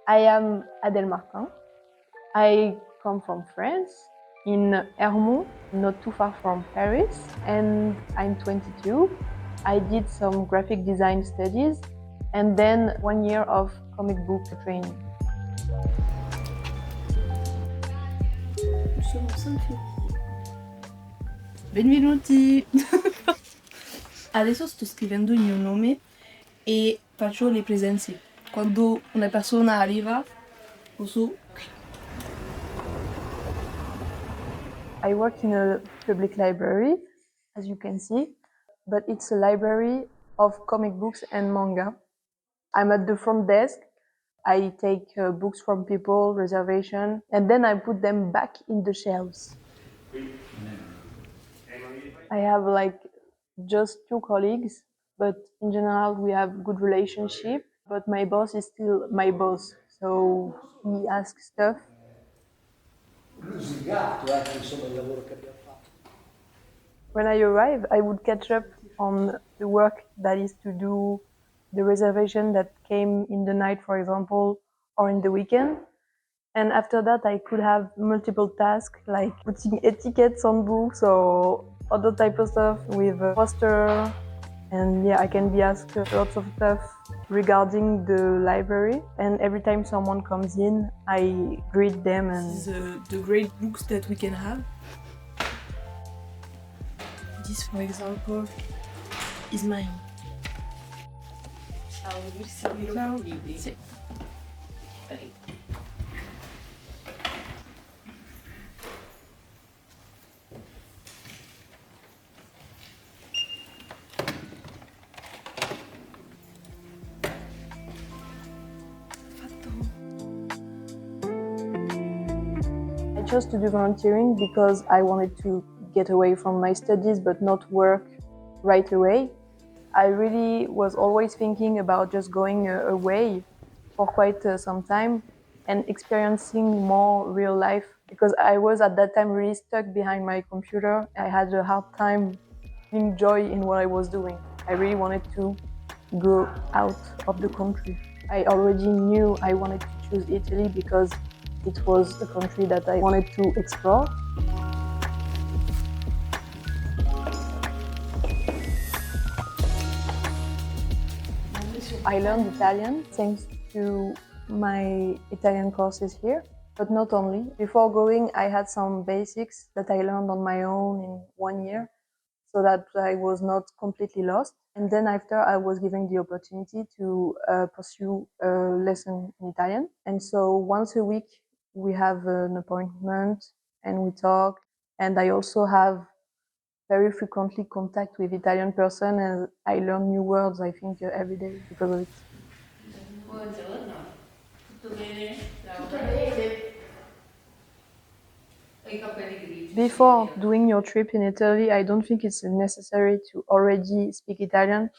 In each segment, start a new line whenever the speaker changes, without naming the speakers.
I am Adèle Martin. I come from France, in Hermont, not too far from Paris, and I'm 22. I did some graphic design studies and then 1 year of comic book training.
Nous sommes au 5 février. Benvenuti! Adesso sto scrivendo il mio nome e faccio le presenze. Quando una persona arriva, posso...
I work in a public library, as you can see, but it's a library of comic books and manga. I'm at the front desk. I take books from people, reservation, and then I put them back in the shelves. I have like just 2 colleagues, but in general we have good relationship. But my boss is still my boss, so he asks stuff.
Lusingato anche insomma il lavoro che abbiamo fatto.
When I arrive, I would catch up on the work that is to do the reservation that came in the night, for example, or in the weekend. And after that, I could have multiple tasks like putting etiquettes on books or other type of stuff with a poster. And yeah, I can be asked lots of stuff regarding the library. And every time someone comes in, I greet them.
This is the great books that we can have. This, for example, is mine. Ciao. Sì.
I chose to do volunteering because I wanted to get away from my studies but not work right away. I really was always thinking about just going away for quite some time and experiencing more real life because I was at that time really stuck behind my computer. I had a hard time feeling joy in what I was doing. I really wanted to go out of the country. I already knew I wanted to choose Italy because it was a country that I wanted to explore. I learned Italian thanks to my Italian courses here, but not only. Before going, I had some basics that I learned on my own in 1 year so that I was not completely lost. And then after, I was given the opportunity to pursue a lesson in Italian. And so once a week, we have an appointment and we talk. And I also have very frequently contact with Italian person and I learn new words, I think, every day because of it.
Buongiorno. Tutto bene? Tutto bene. Ho I capelli grigi.
Before doing your trip in Italy, I don't think it's necessary to already speak Italian.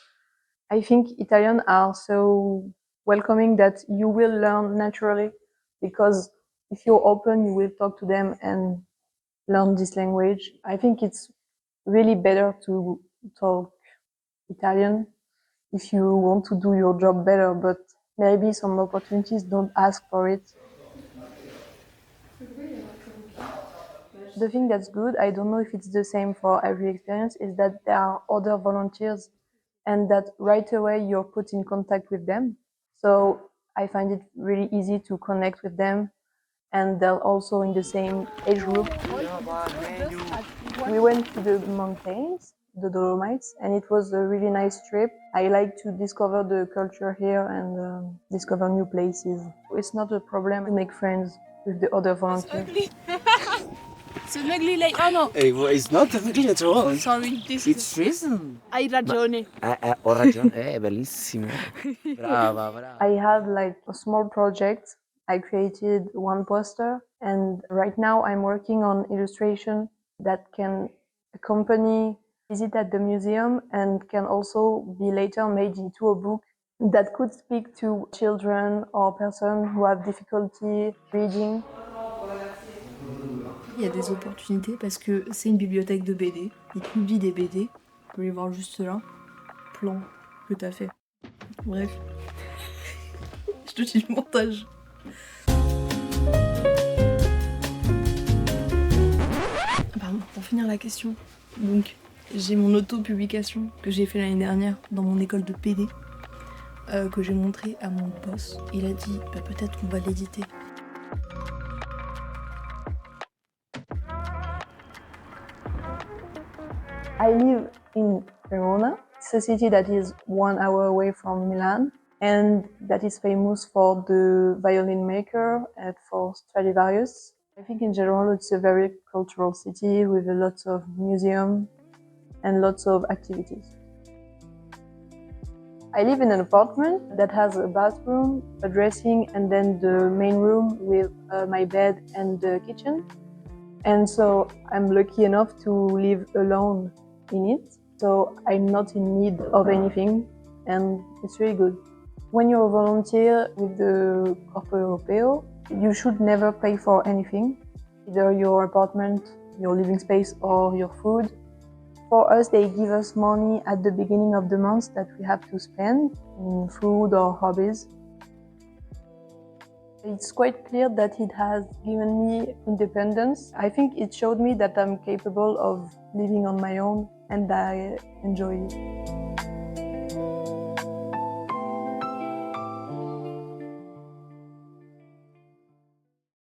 I think Italian are so welcoming that you will learn naturally because if you're open, you will talk to them and learn this language. I think it's really better to talk Italian if you want to do your job better, but maybe some opportunities don't ask for it. The thing that's good, I don't know if it's the same for every experience, is that there are other volunteers and that right away you're put in contact with them. So I find it really easy to connect with them and they're also in the same age group. We went to the mountains, the Dolomites, and it was a really nice trip. I like to discover the culture here and discover new places. It's not a problem to make friends with the other volunteers.
It's an ugly lake. Oh no,
It's not ugly at all.
sorry. This
It's reason.
Hai ragione.
Ho ragione, è bellissimo. Brava, brava.
I had like a small project. I created one poster and right now I'm working on illustration that can accompany visit at the museum and can also be later made into a book that could speak to children or persons who have difficulty reading.
Il y a des opportunités parce que c'est une bibliothèque de BD. Ils publient des BD. Vous pouvez les voir juste là. Plan que t'as fait. Bref. Je te dis le montage. Pardon, pour finir la question, donc j'ai mon auto-publication que j'ai fait l'année dernière dans mon école de PD, que j'ai montré à mon boss. Il a dit bah, peut-être qu'on va l'éditer.
I live in Verona. It's a city that is 1 hour away from Milan and that is famous for the violin maker and for Stradivarius. I think in general it's a very cultural city with a lot of museums and lots of activities. I live in an apartment that has a bathroom, a dressing, and then the main room with my bed and the kitchen. And so I'm lucky enough to live alone in it. So I'm not in need of anything, and it's really good. When you're a volunteer with the Corpo Europeo, you should never pay for anything, either your apartment, your living space, or your food. For us, they give us money at the beginning of the month that we have to spend in food or hobbies. It's quite clear that it has given me independence. I think it showed me that I'm capable of living on my own and I enjoy it.